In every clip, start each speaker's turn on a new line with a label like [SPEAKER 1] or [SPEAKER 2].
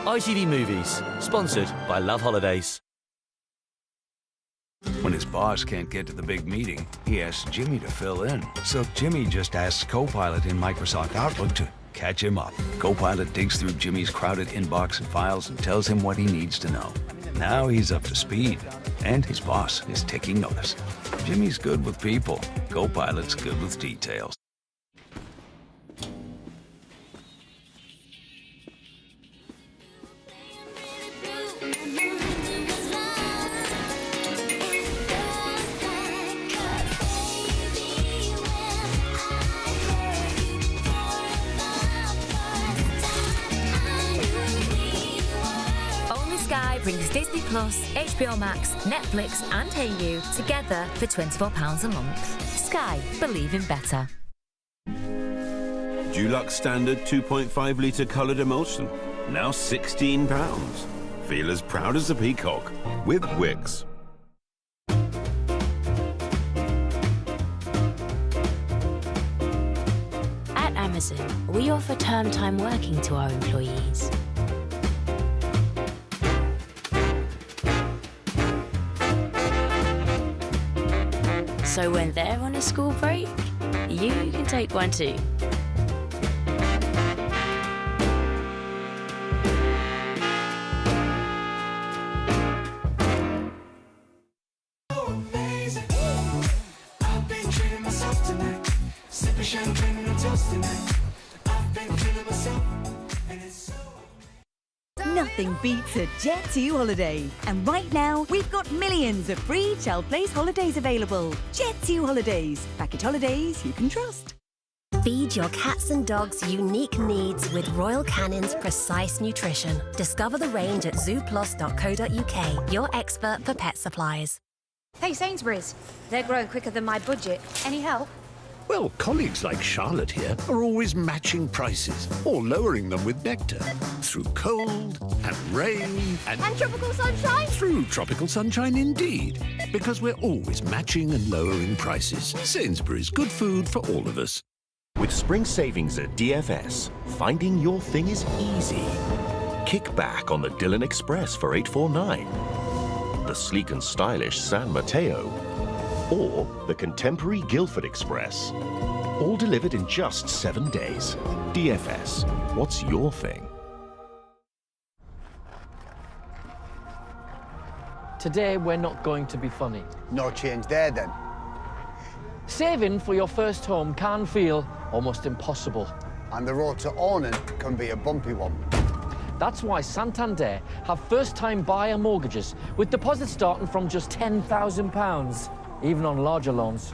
[SPEAKER 1] ITV Movies, sponsored by Love Holidays.
[SPEAKER 2] When his boss can't get to the big meeting, he asks Jimmy to fill in. So Jimmy just asks Copilot in Microsoft Outlook to catch him up. Copilot digs through Jimmy's crowded inbox and files and tells him what he needs to know. Now he's up to speed, and his boss is taking notice. Jimmy's good with people. Copilot's good with details.
[SPEAKER 3] Sky brings Disney Plus, HBO Max, Netflix and Hey together for £24 a month. Sky, believe in better.
[SPEAKER 4] Dulux Standard 2.5 litre coloured emulsion, now £16. Feel as proud as a peacock with Wix.
[SPEAKER 5] At Amazon, we offer term time working to our employees. So when they're on a school break, you can take one too.
[SPEAKER 6] Nothing beats a Jet2 holiday. And right now, we've got millions of free Shell Place holidays available. Jet2 Holidays. Package holidays you can trust.
[SPEAKER 7] Feed your cats and dogs unique needs with Royal Canin's Precise Nutrition. Discover the range at zooplus.co.uk, your expert for pet supplies.
[SPEAKER 8] Hey, Sainsbury's. They're growing quicker than my budget. Any help?
[SPEAKER 9] Well, colleagues like Charlotte here are always matching prices or lowering them with Nectar. Through cold and rain and
[SPEAKER 8] tropical sunshine?
[SPEAKER 9] Through tropical sunshine indeed. Because we're always matching and lowering prices. Sainsbury's, good food for all of us.
[SPEAKER 10] With spring savings at DFS, finding your thing is easy. Kick back on the Dillon Express for $849. The sleek and stylish San Mateo. Or the contemporary Guildford Express. All delivered in just 7 days. DFS, what's your thing?
[SPEAKER 11] Today, we're not going to be funny.
[SPEAKER 12] No change there, then.
[SPEAKER 11] Saving for your first home can feel almost impossible.
[SPEAKER 12] And the road to owning can be a bumpy one.
[SPEAKER 11] That's why Santander have first-time buyer mortgages with deposits starting from just £10,000. Even on larger loans.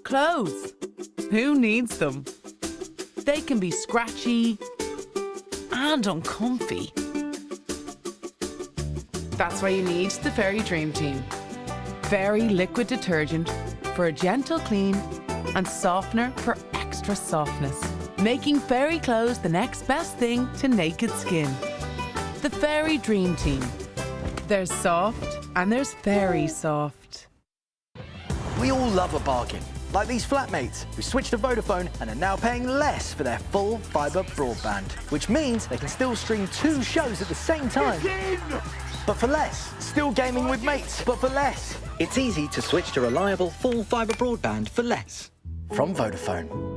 [SPEAKER 13] Clothes. Who needs them? They can be scratchy and uncomfy. That's why you need the Fairy Dream Team. Fairy liquid detergent for a gentle clean and softener for extra softness, making fairy clothes the next best thing to naked skin. The Fairy Dream Team. There's soft and there's fairy soft.
[SPEAKER 14] We all love a bargain, like these flatmates who switched to Vodafone and are now paying less for their full fibre broadband, which means they can still stream 2 shows at the same time. But for less. Still gaming with mates, but for less.
[SPEAKER 15] It's easy to switch to reliable full fibre broadband for less.
[SPEAKER 14] From Vodafone.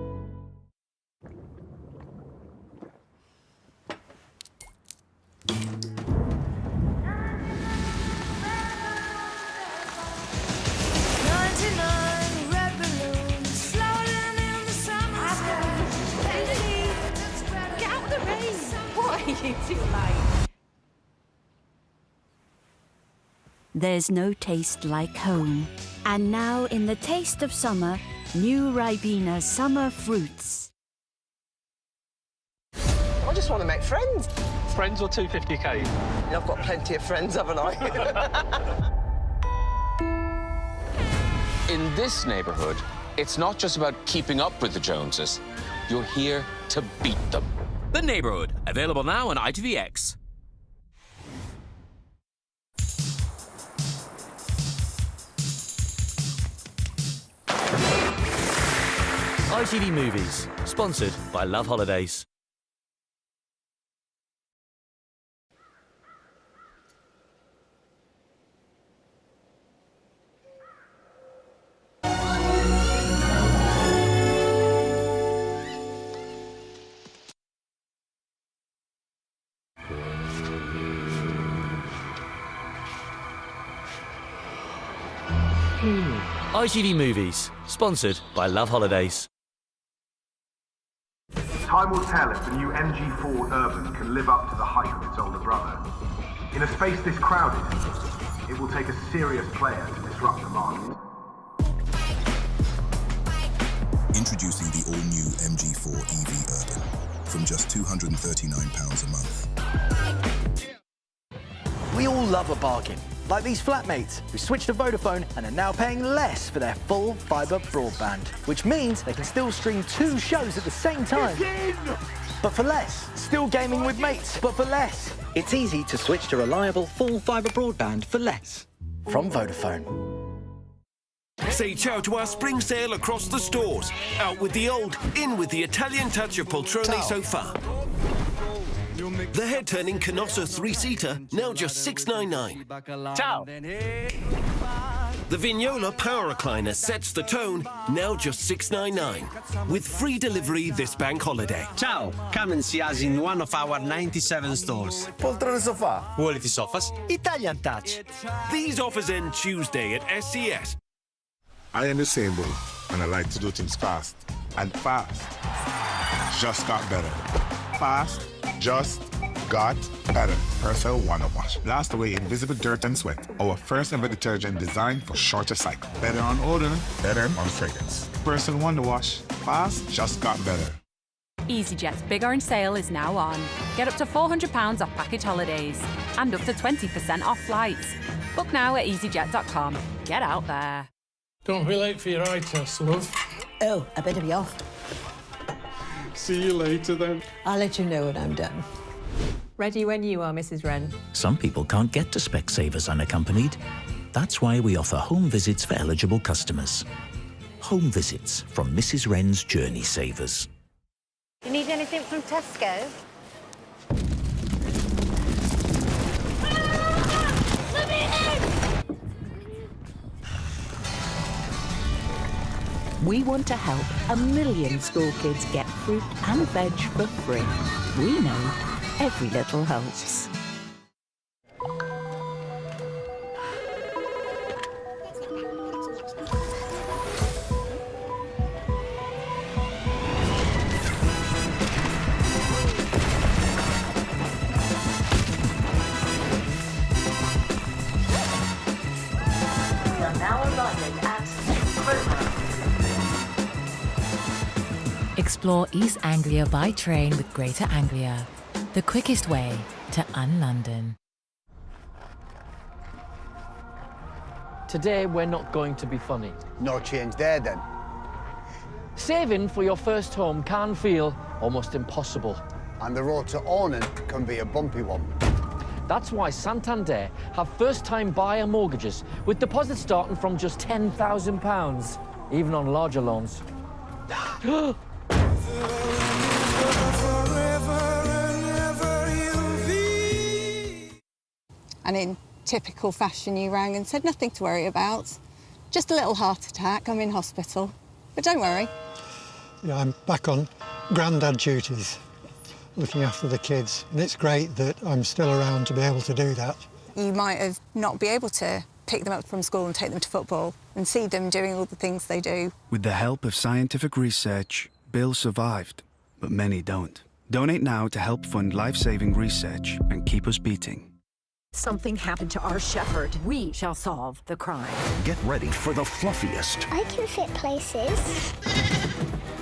[SPEAKER 6] There's no taste like home. And now in the taste of summer, new Ribena summer fruits.
[SPEAKER 16] I just want to make friends.
[SPEAKER 17] Friends or 250k?
[SPEAKER 16] I've got plenty of friends, haven't I?
[SPEAKER 18] In this neighborhood, it's not just about keeping up with the Joneses. You're here to beat them.
[SPEAKER 1] The Neighbourhood, available now on ITVX. ITV Movies, sponsored by Love Holidays. ITV Movies, sponsored by Love Holidays.
[SPEAKER 19] Time will tell if the new MG4 Urban can live up to the hype of its older brother. In a space this crowded, it will take a serious player to disrupt the market.
[SPEAKER 20] Introducing the all-new MG4 EV Urban from just £239 a month.
[SPEAKER 14] We all love a bargain, like these flatmates who switched to Vodafone and are now paying less for their full fibre broadband, which means they can still stream 2 shows at the same time. But for less. Still gaming with mates, but for less.
[SPEAKER 15] It's easy to switch to reliable full fibre broadband for less.
[SPEAKER 14] From Vodafone.
[SPEAKER 21] Say ciao to our spring sale across the stores. Out with the old, in with the Italian touch of Poltrone sofa. The head-turning Canossa 3-seater, now just $699.
[SPEAKER 11] Ciao.
[SPEAKER 21] The Vignola Power Recliner sets the tone, now just $699. With free delivery this bank holiday.
[SPEAKER 22] Ciao! Come and see us in one of our 97 stores.
[SPEAKER 21] Poltrone sofa.
[SPEAKER 22] Quality sofas, Italian touch.
[SPEAKER 21] These offers end Tuesday at SCS.
[SPEAKER 23] I am the same boat, and I like to do things fast. And fast just got better. Fast just got better. Persil Wonder Wash. Blast away invisible dirt and sweat. Our first ever detergent designed for shorter cycle. Better on odor, better on fragrance. Persil Wonder Wash. Fast just got better.
[SPEAKER 24] EasyJet's Big Orange Sale is now on. Get up to £400 off package holidays and up to 20% off flights. Book now at easyjet.com. Get out there.
[SPEAKER 25] Don't be late for your eye test, love.
[SPEAKER 26] Oh, I better be off.
[SPEAKER 25] See you later, then.
[SPEAKER 26] I'll let you know when I'm done.
[SPEAKER 27] Ready when you are, Mrs. Wren.
[SPEAKER 28] Some people can't get to Specsavers unaccompanied. That's why we offer home visits for eligible customers. Home visits from Mrs. Wren's Journey Savers.
[SPEAKER 29] You need anything from Tesco?
[SPEAKER 30] We want to help 1 million school kids get fruit and veg for free. We know every little helps. We are now arriving at Kroger.
[SPEAKER 3] Explore East Anglia by train with Greater Anglia, the quickest way to un-London.
[SPEAKER 11] Today, we're not going to be funny.
[SPEAKER 12] No change there, then.
[SPEAKER 11] Saving for your first home can feel almost impossible.
[SPEAKER 12] And the road to owning can be a bumpy one.
[SPEAKER 11] That's why Santander have first-time buyer mortgages with deposits starting from just £10,000, even on larger loans.
[SPEAKER 31] And in typical fashion, you rang and said nothing to worry about. Just a little heart attack, I'm in hospital. But don't worry.
[SPEAKER 32] Yeah, I'm back on grandad duties, looking after the kids. And it's great that I'm still around to be able to do that.
[SPEAKER 31] You might have not be able to pick them up from school and take them to football and see them doing all the things they do.
[SPEAKER 33] With the help of scientific research, Bill survived, but many don't. Donate now to help fund life-saving research and keep us beating.
[SPEAKER 30] Something happened to our shepherd. We shall solve the crime.
[SPEAKER 9] Get ready for the fluffiest,
[SPEAKER 34] I can fit places.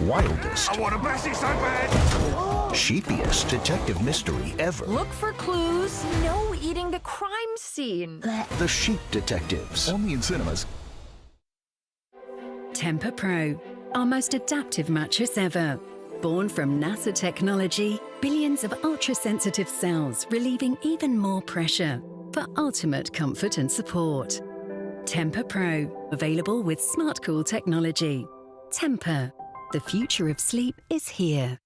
[SPEAKER 9] wildest,
[SPEAKER 19] I want a Bessie so bad!
[SPEAKER 9] sheepiest detective mystery ever.
[SPEAKER 30] Look for clues. No eating the crime scene.
[SPEAKER 9] The Sheep Detectives. Only in cinemas.
[SPEAKER 35] Tempur Pro, our most adaptive mattress ever. Born from NASA technology, billions of ultra-sensitive cells relieving even more pressure for ultimate comfort and support. Tempur Pro, available with SmartCool technology. Tempur, The future of sleep is here.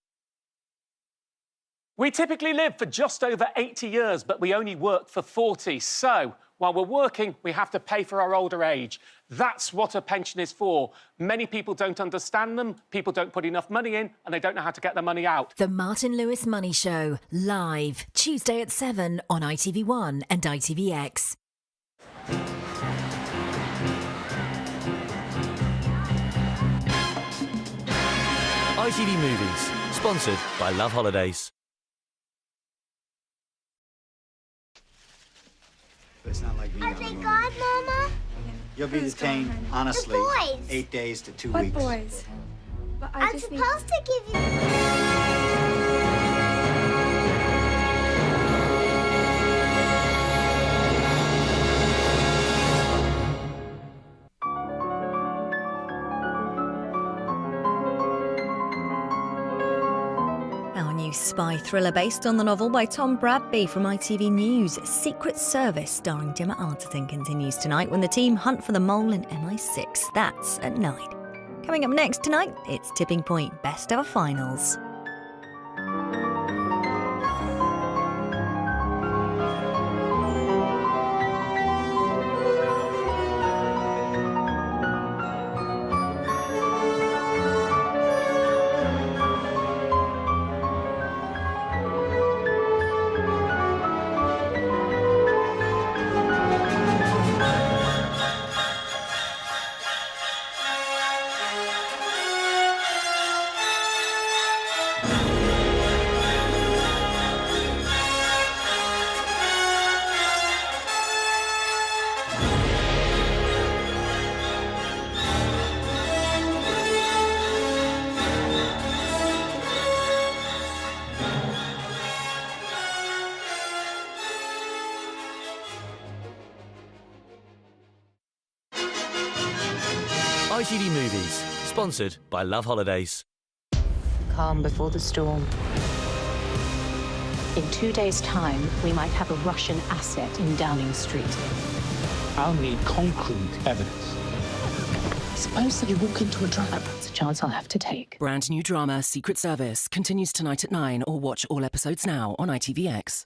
[SPEAKER 1] We typically live for just over 80 years, but we only work for 40. So, while we're working, we have to pay for our older age. That's what a pension is for. Many people don't understand them, people don't put enough money in, and they don't know how to get their money out.
[SPEAKER 3] The Martin Lewis Money Show, live, Tuesday at 7 on ITV1 and ITVX.
[SPEAKER 2] ITV Movies, sponsored by Love Holidays.
[SPEAKER 4] It's not like being
[SPEAKER 34] Are they gone, Mama?
[SPEAKER 4] You'll be detained, honestly,
[SPEAKER 34] boys.
[SPEAKER 4] 8 days to 2
[SPEAKER 34] What
[SPEAKER 4] weeks.
[SPEAKER 34] boys? But I'm supposed to give you...
[SPEAKER 5] Our new spy thriller based on the novel by Tom Bradby from ITV News, Secret Service, starring Gemma Arterton, continues tonight when the team hunt for the mole in MI6. That's at 9. Coming up next tonight, it's Tipping Point Best Ever Finals.
[SPEAKER 2] ITV Movies, sponsored by Love Holidays.
[SPEAKER 6] Calm before the storm. In 2 days' time, we might have a Russian asset in Downing Street.
[SPEAKER 7] I'll need concrete evidence.
[SPEAKER 6] Suppose that you walk into a trap. That's a chance I'll have to take.
[SPEAKER 8] Brand new drama Secret Service continues tonight at 9, or watch all episodes now on ITVX.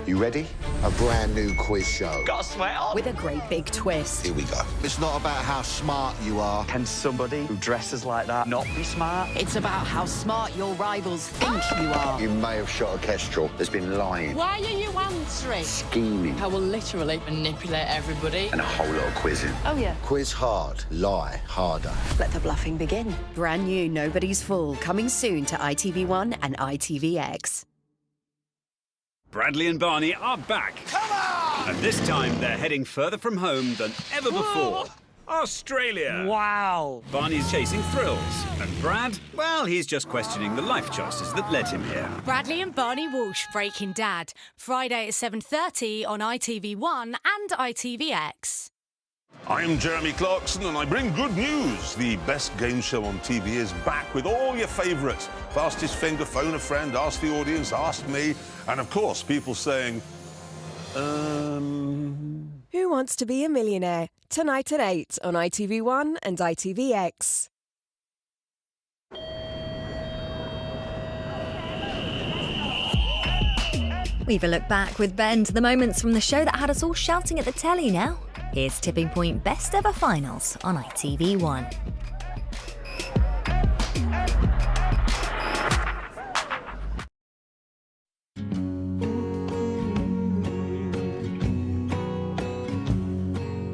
[SPEAKER 10] You ready? A brand new quiz show.
[SPEAKER 8] Got a sweat on?
[SPEAKER 6] With a great big twist.
[SPEAKER 10] Here we go. It's not about how smart you are.
[SPEAKER 8] Can somebody who dresses like that not be smart?
[SPEAKER 6] It's about how smart your rivals think you are.
[SPEAKER 10] You may have shot a kestrel that's been lying,
[SPEAKER 6] Why are you answering?
[SPEAKER 10] scheming,
[SPEAKER 6] I will literally manipulate everybody.
[SPEAKER 10] and a whole lot of quizzing.
[SPEAKER 6] Oh, yeah.
[SPEAKER 10] Quiz hard, lie harder.
[SPEAKER 6] Let the bluffing begin.
[SPEAKER 5] Brand new Nobody's Fool, coming soon to ITV1 and ITVX.
[SPEAKER 13] Bradley and Barney are back. Come on! And this time they're heading further from home than ever before. Australia.
[SPEAKER 8] Wow.
[SPEAKER 13] Barney's chasing thrills. And Brad, well, he's just questioning the life choices that led him here.
[SPEAKER 14] Bradley and Barney Walsh, Breaking Dad. Friday at 7:30 on ITV1 and ITVX.
[SPEAKER 15] I'm Jeremy Clarkson and I bring good news. The best game show on TV is back with all your favourites. Fastest Finger, Phone a Friend, Ask the Audience, Ask Me, and of course people saying,
[SPEAKER 16] Who Wants to Be a Millionaire? Tonight at 8 on ITV1 and ITVX.
[SPEAKER 5] We've a look back with Ben to the moments from the show that had us all shouting at the telly now. Here's Tipping Point Best Ever Finals on ITV1.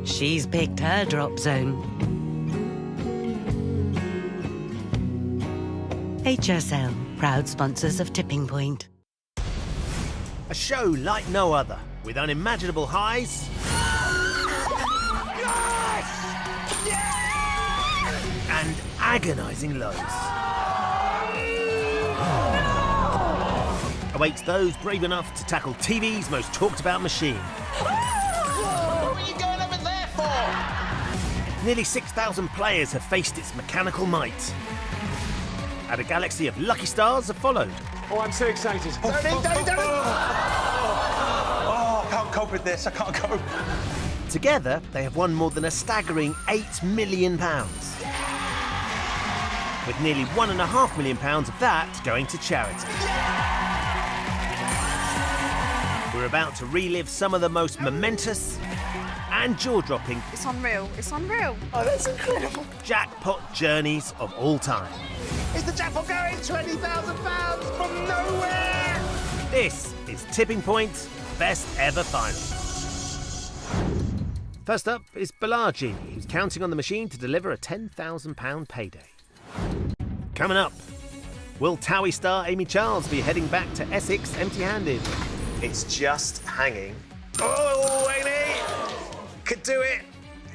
[SPEAKER 17] She's picked her drop zone. HSL, proud sponsors of Tipping Point.
[SPEAKER 18] A show like no other, with unimaginable highs and agonising lows. Awaits those brave enough to tackle TV's most talked about machine. What were you going over there for? Nearly 6,000 players have faced its mechanical might. And a galaxy of lucky stars have followed.
[SPEAKER 1] Oh, I'm so excited.
[SPEAKER 18] Oh, I can't cope with this, I can't cope. Together, they have won more than a staggering £8 million. with nearly £1.5 million of that going to charity. We're about to relive some of the most momentous and jaw-dropping...
[SPEAKER 11] It's unreal. It's unreal.
[SPEAKER 18] Oh, that's incredible. ...jackpot journeys of all time. Is the jackpot going? £20,000 from nowhere! This is Tipping Point Best Ever Finals. First up is Balaji, who's counting on the machine to deliver a £10,000 payday. Coming up, will Towie star Amy Charles be heading back to Essex empty-handed? It's just hanging. Oh, Amy! Could do it.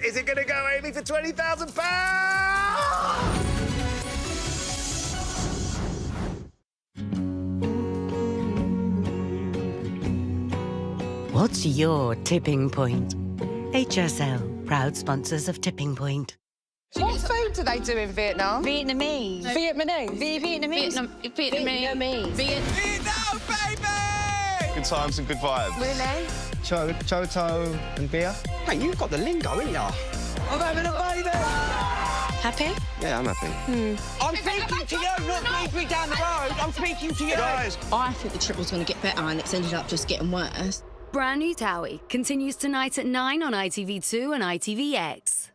[SPEAKER 18] Is it going to go, Amy, for £20,000?
[SPEAKER 17] What's your tipping point? HSL, proud sponsors of Tipping Point.
[SPEAKER 11] What food do they do in Vietnam?
[SPEAKER 12] Vietnamese.
[SPEAKER 11] Vietnamese?
[SPEAKER 12] Vietnamese.
[SPEAKER 11] Vietnamese.
[SPEAKER 12] Vietnam, baby!
[SPEAKER 20] Good times and good vibes.
[SPEAKER 11] Really?
[SPEAKER 20] Choto and beer.
[SPEAKER 21] Mate, you've got the lingo, ain't ya?
[SPEAKER 11] I'm having a baby!
[SPEAKER 12] Happy?
[SPEAKER 20] Yeah, I'm happy.
[SPEAKER 21] I'm speaking to you, not me down the road. I'm speaking to you.
[SPEAKER 20] Guys!
[SPEAKER 12] I think the trip was going to get better and it's ended up just getting worse.
[SPEAKER 22] Brand new Towie continues tonight at 9 on ITV2 and ITVX.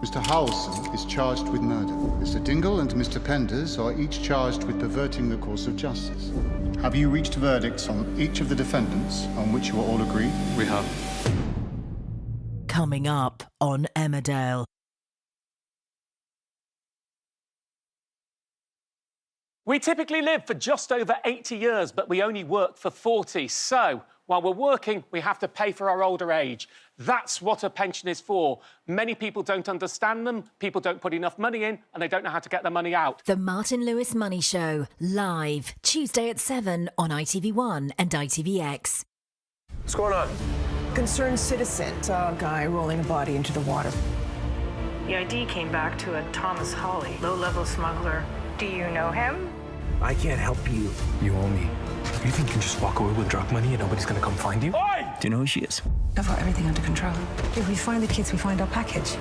[SPEAKER 23] Mr. Howelson is charged with murder. Mr. Dingle and Mr. Penders are each charged with perverting the course of justice. Have you reached verdicts on each of the defendants on which you are all agreed?
[SPEAKER 20] We have.
[SPEAKER 24] Coming up on Emmerdale.
[SPEAKER 1] We typically live for just over 80 years, but we only work for 40. So, while we're working, we have to pay for our older age. That's what a pension is for. Many people don't understand them, people don't put enough money in, and they don't know how to get the money out.
[SPEAKER 24] The Martin Lewis Money Show, live, Tuesday at 7 on ITV1 and ITVX.
[SPEAKER 20] What's going on?
[SPEAKER 6] Concerned citizen saw a guy rolling a body into the water.
[SPEAKER 25] The ID came back to a Thomas Hawley, low-level smuggler. Do you know him?
[SPEAKER 20] I can't help you.
[SPEAKER 7] You owe me. You think you can just walk away with drug money and nobody's gonna come find you?
[SPEAKER 20] Oi!
[SPEAKER 7] Do you know who she is?
[SPEAKER 6] I've got everything under control. If we find the kids, we find our package.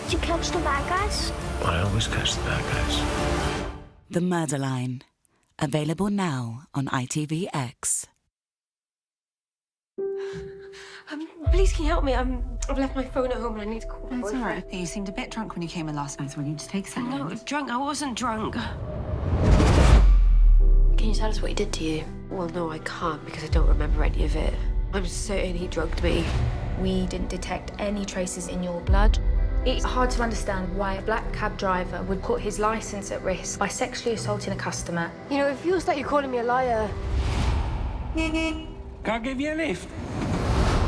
[SPEAKER 34] Did you catch the bad guys?
[SPEAKER 7] I always catch the bad guys.
[SPEAKER 26] The Murder Line. Available now on ITVX.
[SPEAKER 34] Please, can you help me? I've left my phone at home and I need to call my
[SPEAKER 6] That's all
[SPEAKER 34] boyfriend.
[SPEAKER 6] right. You seemed a bit drunk when you came in last night. Will you just take a second?
[SPEAKER 34] No, drunk. I wasn't drunk. Can you tell us what he did to you? Well, no, I can't because I don't remember any of it. I'm certain he drugged me.
[SPEAKER 27] We didn't detect any traces in your blood. It's hard to understand why a black cab driver would put his licence at risk by sexually assaulting a customer.
[SPEAKER 34] You know, it feels like you're calling me a liar.
[SPEAKER 7] Can't give you a lift.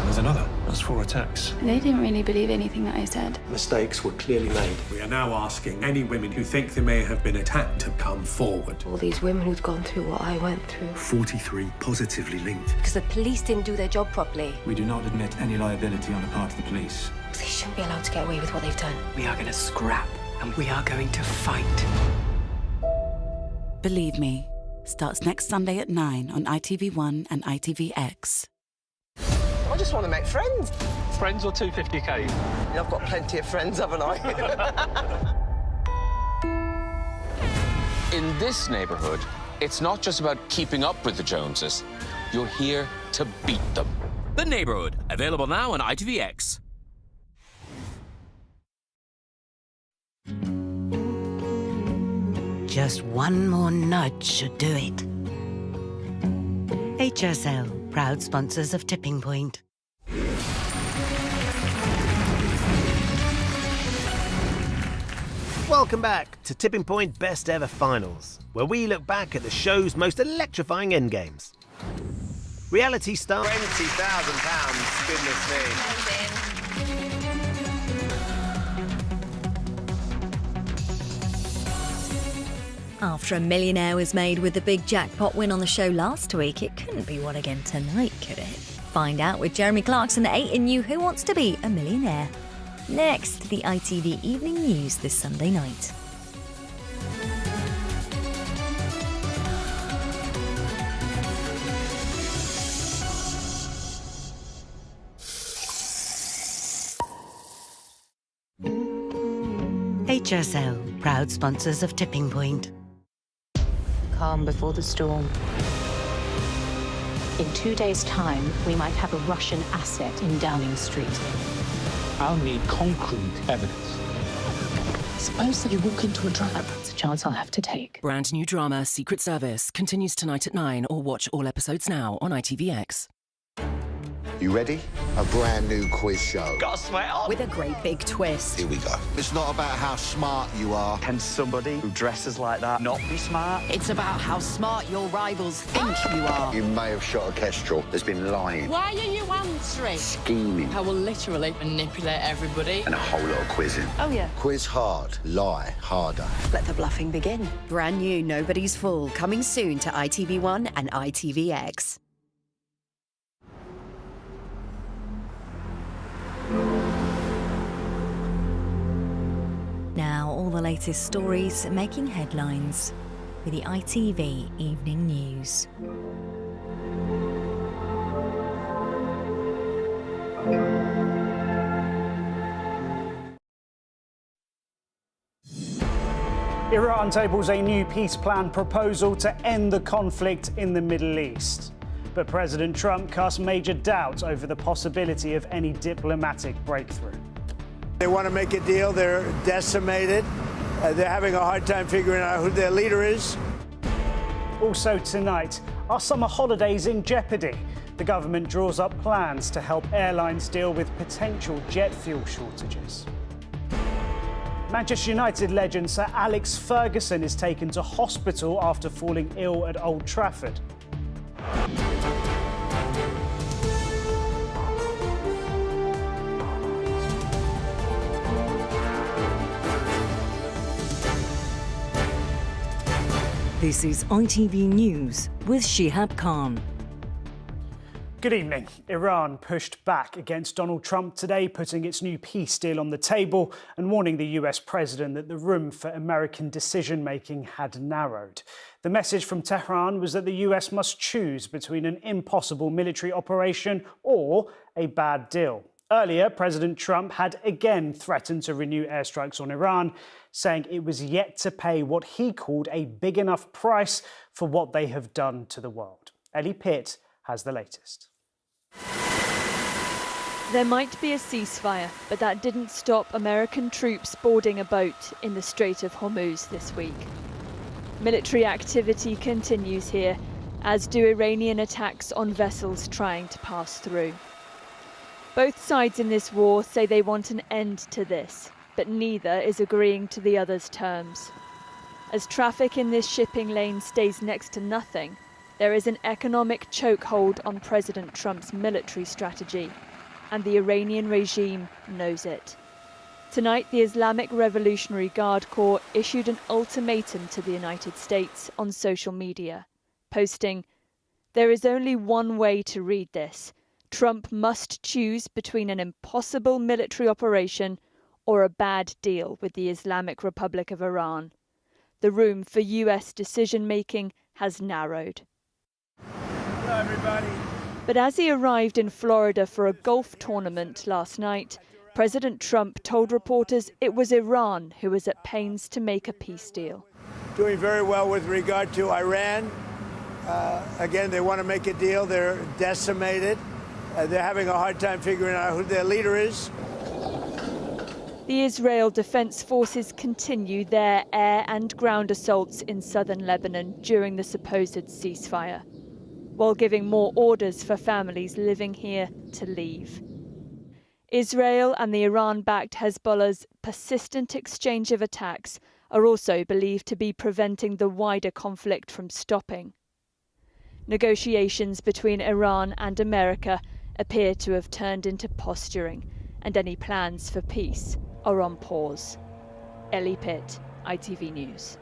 [SPEAKER 7] There's another. That's 4 attacks.
[SPEAKER 27] They didn't really believe anything that I said.
[SPEAKER 20] Mistakes were clearly made.
[SPEAKER 7] We are now asking any women who think they may have been attacked to come forward.
[SPEAKER 34] All these women who'd gone through what I went through.
[SPEAKER 7] 43 positively linked.
[SPEAKER 34] Because the police didn't do their job properly.
[SPEAKER 7] We do not admit any liability on the part of the police.
[SPEAKER 34] They shouldn't be allowed to get away with what they've done.
[SPEAKER 6] We are going to scrap and we are going to fight.
[SPEAKER 26] Believe Me starts next Sunday at 9 on ITV1 and ITVX.
[SPEAKER 21] I just want to make friends.
[SPEAKER 7] Friends or 250k?
[SPEAKER 21] I've got plenty of friends, haven't I?
[SPEAKER 28] In this neighbourhood, it's not just about keeping up with the Joneses. You're here to beat them.
[SPEAKER 2] The Neighbourhood, available now on ITVX.
[SPEAKER 17] Just one more nudge should do it. HSL, proud sponsors of Tipping Point.
[SPEAKER 18] Welcome back to Tipping Point Best Ever Finals, where we look back at the show's most electrifying endgames. Reality star...
[SPEAKER 21] £20,000, goodness me.
[SPEAKER 5] After a millionaire was made with the big jackpot win on the show last week, it couldn't be one again tonight, could it? Find out with Jeremy Clarkson at 8 in New Who Wants to Be a Millionaire. Next, the ITV Evening News this Sunday night.
[SPEAKER 17] HSL, proud sponsors of Tipping Point.
[SPEAKER 6] Calm before the storm. In 2 days' time, we might have a Russian asset in Downing Street.
[SPEAKER 3] I'll need concrete evidence.
[SPEAKER 6] Suppose that you walk into a trap. That's a chance I'll have to take.
[SPEAKER 4] Brand new drama Secret Service continues tonight at 9, or watch all episodes now on ITVX.
[SPEAKER 8] You ready? A brand new quiz show.
[SPEAKER 21] Got a sweat on?
[SPEAKER 24] With a great big twist.
[SPEAKER 8] Here we go. It's not about how smart you are.
[SPEAKER 21] Can somebody who dresses like that not be smart?
[SPEAKER 24] It's about how smart your rivals think you are.
[SPEAKER 8] You may have shot a kestrel that's been lying,
[SPEAKER 24] Why are you answering?
[SPEAKER 8] scheming,
[SPEAKER 24] I will literally manipulate everybody.
[SPEAKER 8] and a whole lot of quizzing.
[SPEAKER 24] Oh, yeah.
[SPEAKER 8] Quiz hard, lie harder.
[SPEAKER 24] Let the bluffing begin.
[SPEAKER 5] Brand new Nobody's Fool, coming soon to ITV1 and ITVX. Now, all the latest stories making headlines with the ITV Evening News.
[SPEAKER 9] Iran tables a new peace plan proposal to end the conflict in the Middle East. But President Trump casts major doubt over the possibility of any diplomatic breakthrough.
[SPEAKER 21] They want to make a deal. They're decimated. They're having a hard time figuring out who their leader is.
[SPEAKER 9] Also tonight, are summer holidays in jeopardy? The government draws up plans to help airlines deal with potential jet fuel shortages. Manchester United legend Sir Alex Ferguson is taken to hospital after falling ill at Old Trafford.
[SPEAKER 24] This is ITV News with Shihab Khan.
[SPEAKER 9] Good evening. Iran pushed back against Donald Trump today, putting its new peace deal on the table and warning the US president that the room for American decision-making had narrowed. The message from Tehran was that the US must choose between an impossible military operation or a bad deal. Earlier, President Trump had again threatened to renew airstrikes on Iran, saying it was yet to pay what he called a big enough price for what they have done to the world. Ellie Pitt has the latest.
[SPEAKER 10] There might be a ceasefire, but that didn't stop American troops boarding a boat in the Strait of Hormuz this week. Military activity continues here, as do Iranian attacks on vessels trying to pass through. Both sides in this war say they want an end to this, but neither is agreeing to the other's terms. As traffic in this shipping lane stays next to nothing, there is an economic chokehold on President Trump's military strategy, and the Iranian regime knows it. Tonight, the Islamic Revolutionary Guard Corps issued an ultimatum to the United States on social media, posting, "There is only one way to read this. Trump must choose between an impossible military operation or a bad deal with the Islamic Republic of Iran. The room for US decision-making has narrowed."
[SPEAKER 21] Hello, everybody.
[SPEAKER 10] But as he arrived in Florida for a golf tournament last night, President Trump told reporters it was Iran who was at pains to make a peace deal.
[SPEAKER 21] Doing very well with regard to Iran. Again, they want to make a deal. They're decimated. They're having a hard time figuring out who their leader is.
[SPEAKER 10] The Israel Defense Forces continue their air and ground assaults in southern Lebanon during the supposed ceasefire, while giving more orders for families living here to leave. Israel and the Iran-backed Hezbollah's persistent exchange of attacks are also believed to be preventing the wider conflict from stopping. Negotiations between Iran and America appear to have turned into posturing, and any plans for peace are on pause. Ellie Pitt, ITV News.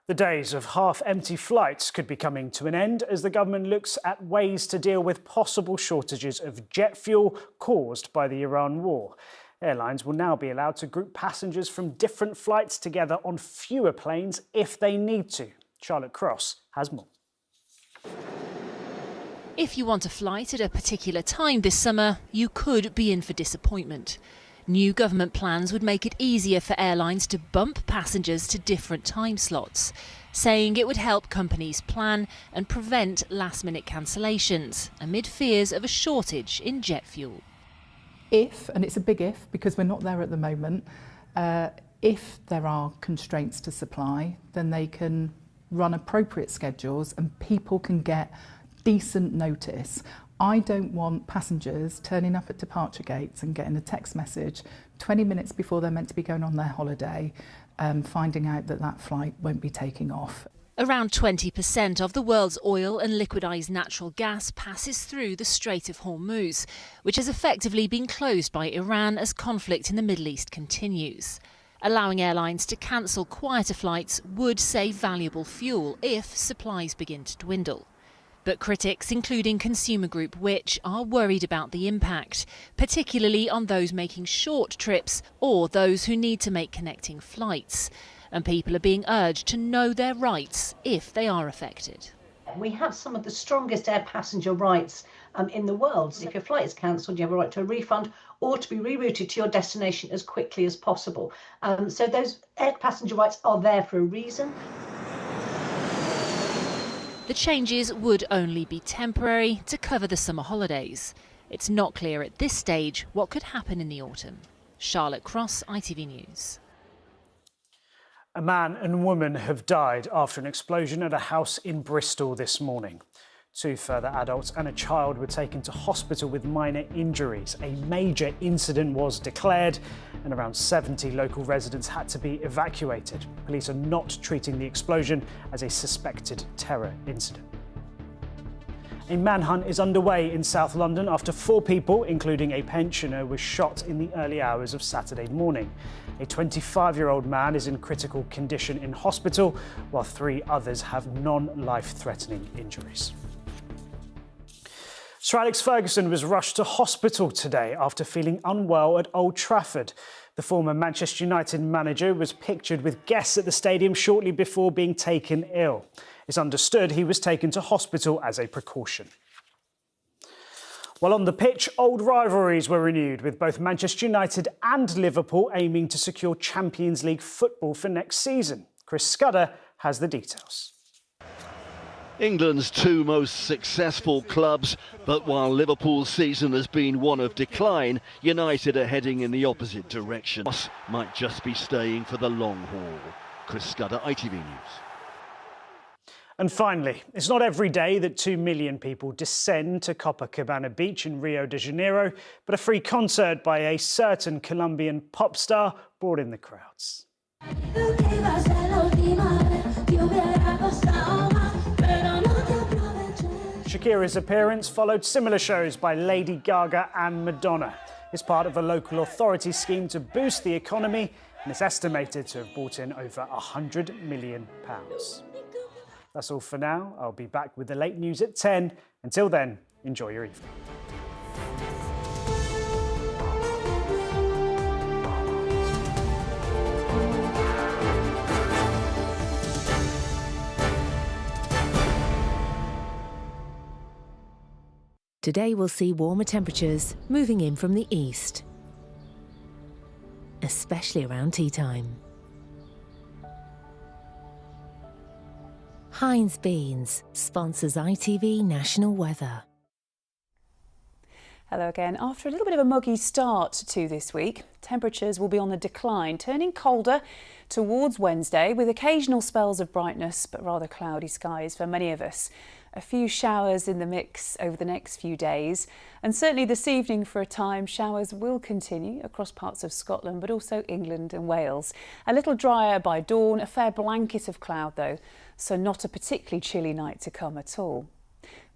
[SPEAKER 9] The days of half-empty flights could be coming to an end as the government looks at ways to deal with possible shortages of jet fuel caused by the Iran war. Airlines will now be allowed to group passengers from different flights together on fewer planes if they need to. Charlotte Cross has more.
[SPEAKER 13] If you want a flight at a particular time this summer, you could be in for disappointment.
[SPEAKER 11] New government plans would make it easier for airlines to bump passengers to different time slots, saying it would help companies plan and prevent last-minute cancellations amid fears of a shortage in jet fuel.
[SPEAKER 12] If, and it's a big if because we're not there at the moment, if there are constraints to supply, then they can run appropriate schedules and people can get decent notice. I don't want passengers turning up at departure gates and getting a text message 20 minutes before they're meant to be going on their holiday, finding out that that flight won't be taking off.
[SPEAKER 11] Around 20% of the world's oil and liquidised natural gas passes through the Strait of Hormuz, which has effectively been closed by Iran as conflict in the Middle East continues. Allowing airlines to cancel quieter flights would save valuable fuel if supplies begin to dwindle. But critics, including consumer group Which, are worried about the impact, particularly on those making short trips or those who need to make connecting flights. And people are being urged to know their rights if they are affected.
[SPEAKER 13] We have some of the strongest air passenger rights in the world. If your flight is cancelled, you have a right to a refund or to be rerouted to your destination as quickly as possible. So those air passenger rights are there for a reason.
[SPEAKER 11] The changes would only be temporary to cover the summer holidays. It's not clear at this stage what could happen in the autumn. Charlotte Cross, ITV News.
[SPEAKER 9] A man and woman have died after an explosion at a house in Bristol this morning. 2 further adults and a child were taken to hospital with minor injuries. A major incident was declared and around 70 local residents had to be evacuated. Police are not treating the explosion as a suspected terror incident. A manhunt is underway in South London after 4 people, including a pensioner, were shot in the early hours of Saturday morning. A 25-year-old man is in critical condition in hospital, while 3 others have non-life-threatening injuries. Sir Alex Ferguson was rushed to hospital today after feeling unwell at Old Trafford. The former Manchester United manager was pictured with guests at the stadium shortly before being taken ill. It's understood he was taken to hospital as a precaution. While on the pitch, old rivalries were renewed, with both Manchester United and Liverpool aiming to secure Champions League football for next season. Chris Scudder has the details.
[SPEAKER 14] England's 2 most successful clubs, but while Liverpool's season has been one of decline, United are heading in the opposite direction. Might just be staying for the long haul. Chris Scudder, ITV News.
[SPEAKER 9] And finally, it's not every day that 2 million people descend to Copacabana Beach in Rio de Janeiro, but a free concert by a certain Colombian pop star brought in the crowds. Shakira's appearance followed similar shows by Lady Gaga and Madonna. It's part of a local authority scheme to boost the economy and is estimated to have brought in over £100 million. That's all for now. I'll be back with the late news at 10. Until then, enjoy your evening.
[SPEAKER 24] Today we'll see warmer temperatures moving in from the east, especially around tea time. Heinz Beans sponsors ITV National Weather.
[SPEAKER 15] Hello again. After a little bit of a muggy start to this week, temperatures will be on the decline, turning colder towards Wednesday with occasional spells of brightness but rather cloudy skies for many of us. A few showers in the mix over the next few days, and certainly this evening for a time showers will continue across parts of Scotland but also England and Wales. A little drier by dawn, a fair blanket of cloud though, so not a particularly chilly night to come at all.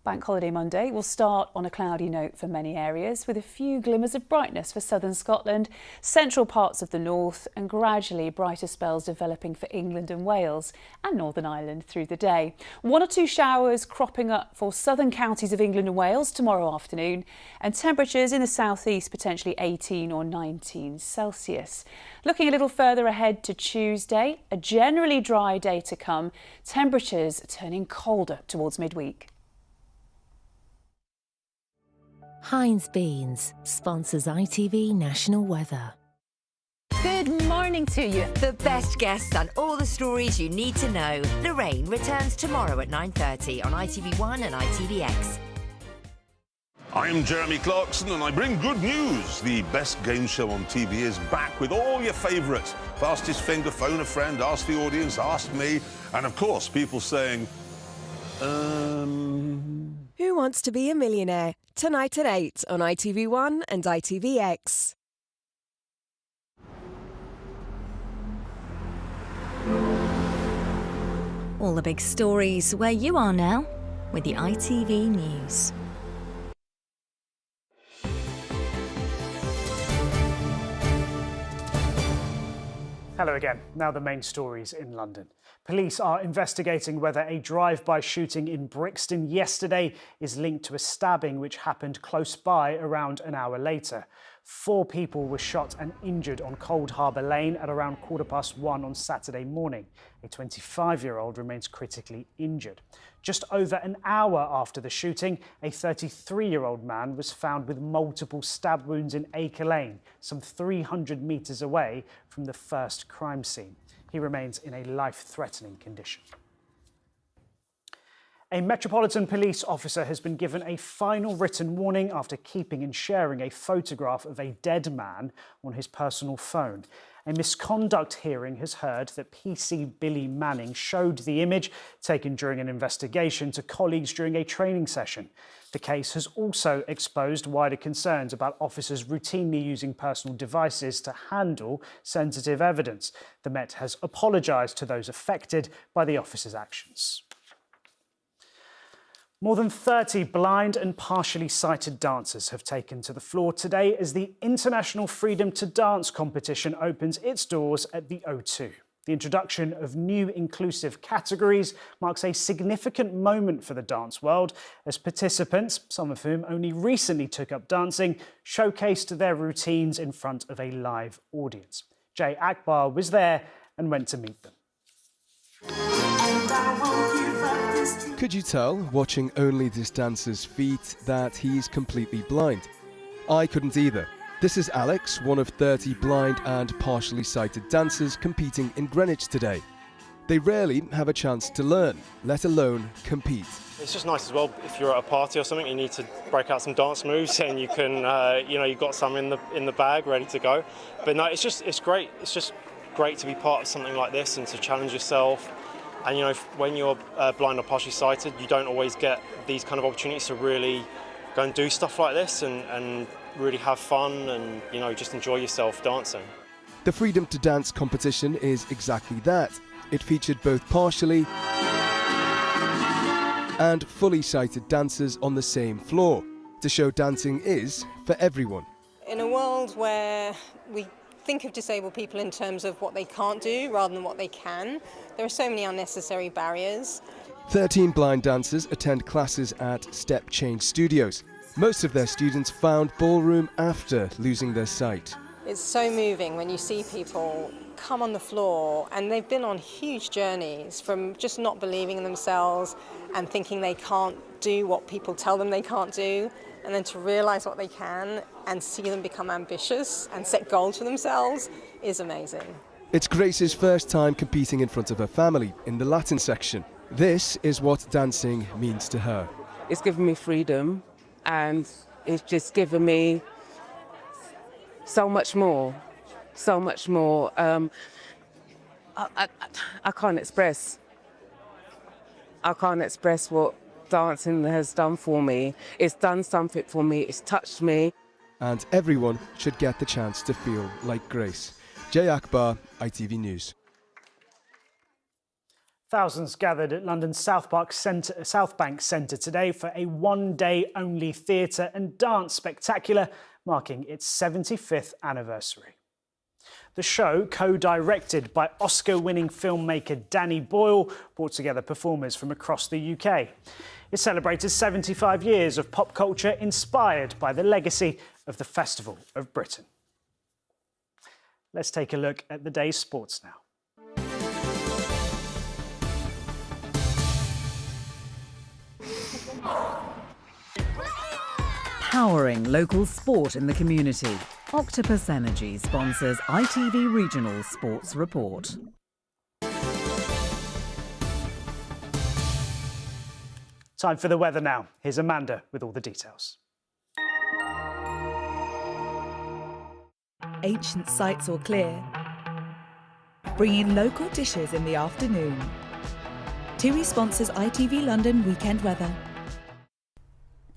[SPEAKER 15] Bank Holiday Monday will start on a cloudy note for many areas, with a few glimmers of brightness for southern Scotland, central parts of the north, and gradually brighter spells developing for England and Wales and Northern Ireland through the day. 1 or 2 showers cropping up for southern counties of England and Wales tomorrow afternoon, and temperatures in the southeast potentially 18 or 19 Celsius. Looking a little further ahead to Tuesday, a generally dry day to come, temperatures turning colder towards midweek.
[SPEAKER 24] Heinz Beans sponsors ITV National Weather.
[SPEAKER 1] Good morning to you.
[SPEAKER 16] The best guests and all the stories you need to know. Lorraine returns tomorrow at 9:30 on ITV1 and ITVX.
[SPEAKER 19] I'm Jeremy Clarkson and I bring good news. The best game show on TV is back with all your favourites. Fastest Finger, Phone a Friend, Ask the Audience, Ask Me, and of course people saying,
[SPEAKER 20] Who Wants to Be a Millionaire? Tonight at 8 on ITV1 and ITVX.
[SPEAKER 5] All the big stories where you are now with the ITV News.
[SPEAKER 9] Hello again. Now the main stories in London. Police are investigating whether a drive-by shooting in Brixton yesterday is linked to a stabbing which happened close by around an hour later. 4 people were shot and injured on Cold Harbour Lane at around 1:15 on Saturday morning. A 25-year-old remains critically injured. Just over an hour after the shooting, a 33-year-old man was found with multiple stab wounds in Acre Lane, some 300 metres away from the first crime scene. He remains in a life-threatening condition. A Metropolitan Police officer has been given a final written warning after keeping and sharing a photograph of a dead man on his personal phone. A misconduct hearing has heard that PC Billy Manning showed the image taken during an investigation to colleagues during a training session. The case has also exposed wider concerns about officers routinely using personal devices to handle sensitive evidence. The Met has apologised to those affected by the officer's actions. More than 30 blind and partially sighted dancers have taken to the floor today as the International Freedom to Dance competition opens its doors at the O2. The introduction of new inclusive categories marks a significant moment for the dance world as participants, some of whom only recently took up dancing, showcased their routines in front of a live audience. Jay Akbar was there and went to meet them.
[SPEAKER 22] Could you tell, watching only this dancer's feet, that he's completely blind? I couldn't either. This is Alex, one of 30 blind and partially sighted dancers competing in Greenwich today. They rarely have a chance to learn, let alone compete.
[SPEAKER 23] It's just nice as well, if you're at a party or something, you need to break out some dance moves and you can, you've got some in the bag ready to go. But no, it's great. It's just great to be part of something like this and to challenge yourself. And when you're blind or partially sighted, you don't always get these kind of opportunities to really go and do stuff like this and really have fun and just enjoy yourself dancing.
[SPEAKER 22] The Freedom to Dance competition is exactly that. It featured both partially and fully sighted dancers on the same floor to show dancing is for everyone.
[SPEAKER 25] In a world where we think of disabled people in terms of what they can't do rather than what they can, there are so many unnecessary barriers.
[SPEAKER 22] 13 blind dancers attend classes at Step Change Studios. Most of their students found ballroom after losing their sight.
[SPEAKER 25] It's so moving when you see people come on the floor and they've been on huge journeys from just not believing in themselves and thinking they can't do what people tell them they can't do, and then to realise what they can and see them become ambitious and set goals for themselves is amazing.
[SPEAKER 22] It's Grace's first time competing in front of her family in the Latin section. This is what dancing means to her.
[SPEAKER 27] It's given me freedom and it's just given me so much more, so much more. I can't express. I can't express what dancing has done for me. It's done something for me, it's touched me.
[SPEAKER 22] And everyone should get the chance to feel like Grace. Jay Akbar, ITV News.
[SPEAKER 9] Thousands gathered at London's South Bank Centre today for a one-day-only theatre and dance spectacular marking its 75th anniversary. The show, co-directed by Oscar-winning filmmaker Danny Boyle, brought together performers from across the UK. It celebrated 75 years of pop culture inspired by the legacy of the Festival of Britain. Let's take a look at the day's sports now.
[SPEAKER 2] Powering local sport in the community. Octopus Energy sponsors ITV Regional Sports Report.
[SPEAKER 9] Time for the weather now. Here's Amanda with all the details.
[SPEAKER 3] Ancient sites or clear. Bringing local dishes in the afternoon. TUI sponsors ITV London weekend weather.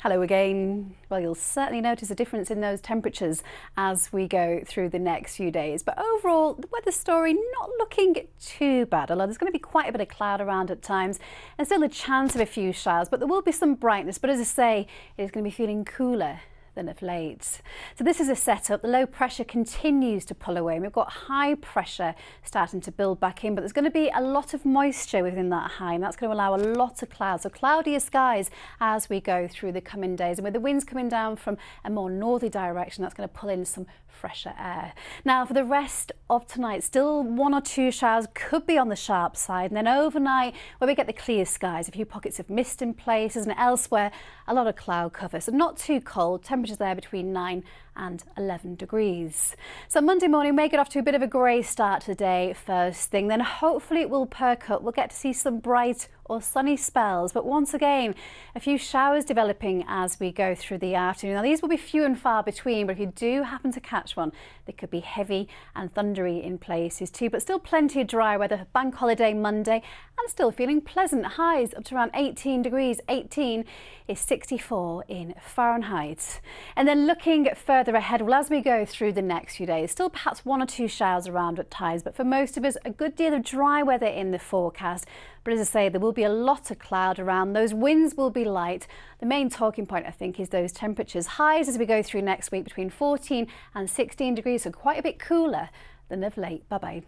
[SPEAKER 15] Hello again. Well, you'll certainly notice a difference in those temperatures as we go through the next few days. But overall, the weather story not looking too bad, although there's going to be quite a bit of cloud around at times and still a chance of a few showers, but there will be some brightness. But as I say, it's going to be feeling cooler than of late. So this is a setup. The low pressure continues to pull away. We've got high pressure starting to build back in, but there's going to be a lot of moisture within that high, and that's going to allow a lot of clouds. So cloudier skies as we go through the coming days. And with the winds coming down from a more northerly direction, that's going to pull in some fresher air. Now for the rest of tonight, still 1 or 2 showers could be on the sharp side, and then overnight where we get the clear skies, a few pockets of mist in places, and elsewhere a lot of cloud cover. So not too cold, temperatures there between 9 and 11 degrees. So Monday morning may get off to a bit of a grey start to the day first thing, then hopefully it will perk up. We'll get to see some bright or sunny spells, but once again a few showers developing as we go through the afternoon. Now these will be few and far between, but if you do happen to catch one, they could be heavy and thundery in places too, but still plenty of dry weather for Bank Holiday Monday, and still feeling pleasant. Highs up to around 18 degrees. 18 is 64 in Fahrenheit. And then looking further ahead, well, as we go through the next few days, still perhaps 1 or 2 showers around at times, but for most of us a good deal of dry weather in the forecast. But as I say, there will be a lot of cloud around. Those winds will be light. The main talking point, I think, is those temperatures. Highs as we go through next week between 14 and 16 degrees, so quite a bit cooler than of late. Bye-bye.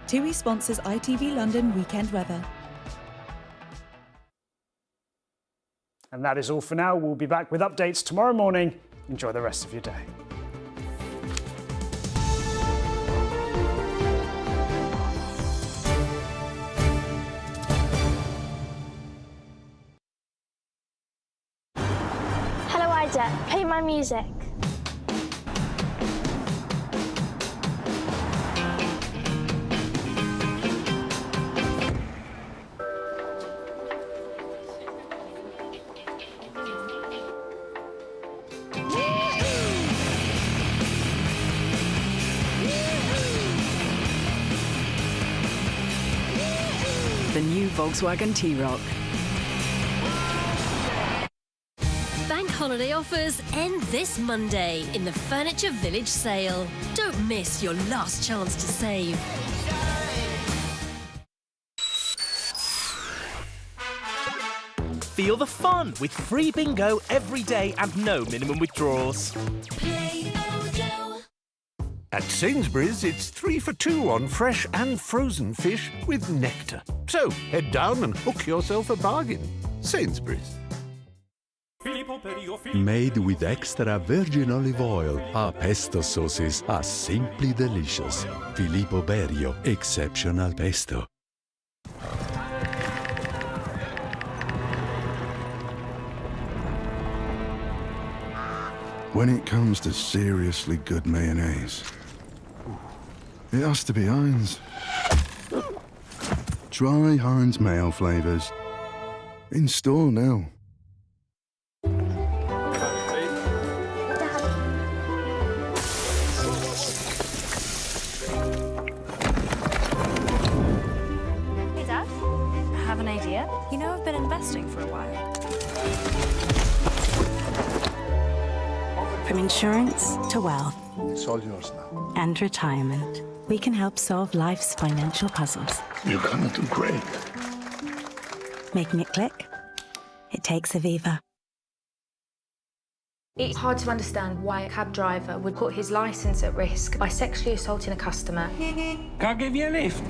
[SPEAKER 3] TUI sponsors ITV London weekend weather.
[SPEAKER 9] And that is all for now. We'll be back with updates tomorrow morning. Enjoy the rest of your day.
[SPEAKER 6] Hello, Ida. Play my music.
[SPEAKER 2] The new Volkswagen T-Roc.
[SPEAKER 7] Bank holiday offers end this Monday in the Furniture Village sale. Don't miss your last chance to save.
[SPEAKER 17] Feel the fun with free bingo every day and no minimum withdrawals.
[SPEAKER 18] At Sainsbury's, it's 3 for 2 on fresh and frozen fish with nectar. So head down and hook yourself a bargain. Sainsbury's.
[SPEAKER 26] Made with extra virgin olive oil, our pesto sauces are simply delicious. Filippo Berio, exceptional pesto.
[SPEAKER 28] When it comes to seriously good mayonnaise, it has to be Heinz. Try Heinz mayo flavours. In store now.
[SPEAKER 29] Hey, Dad. I have an idea. You know, I've been investing for a while.
[SPEAKER 30] From insurance to wealth.
[SPEAKER 28] It's all yours now.
[SPEAKER 30] And retirement. We can help solve life's financial puzzles.
[SPEAKER 28] You're gonna do great.
[SPEAKER 30] Making it click? It takes Aviva.
[SPEAKER 31] It's hard to understand why a cab driver would put his licence at risk by sexually assaulting a customer.
[SPEAKER 32] Can I give you a lift?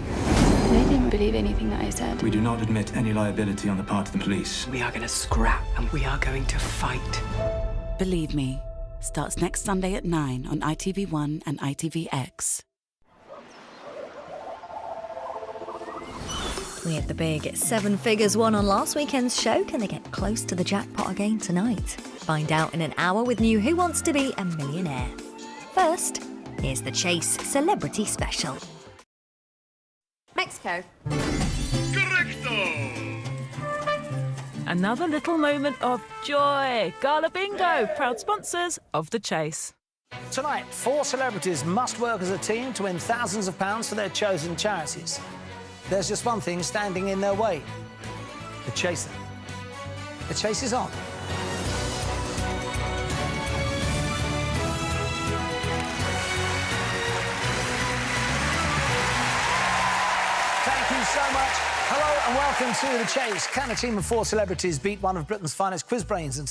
[SPEAKER 31] They didn't believe anything that I said.
[SPEAKER 32] We do not admit any liability on the part of the police.
[SPEAKER 33] We are going to scrap and we are going to fight.
[SPEAKER 34] Believe me. Starts next Sunday at 9 on ITV1 and ITVX.
[SPEAKER 1] With the big 7 figures won on last weekend's show, can they get close to the jackpot again tonight? Find out in an hour with new Who Wants to Be a Millionaire. First, here's the Chase Celebrity Special.
[SPEAKER 4] Mexico.
[SPEAKER 5] Another little moment of joy. Gala Bingo, proud sponsors of The Chase.
[SPEAKER 8] Tonight, 4 celebrities must work as a team to win thousands of pounds for their chosen charities. There's just one thing standing in their way. The chaser. The chase is on. Thank you so much. Hello and welcome to The Chase. Can a team of 4 celebrities beat one of Britain's finest quiz brains and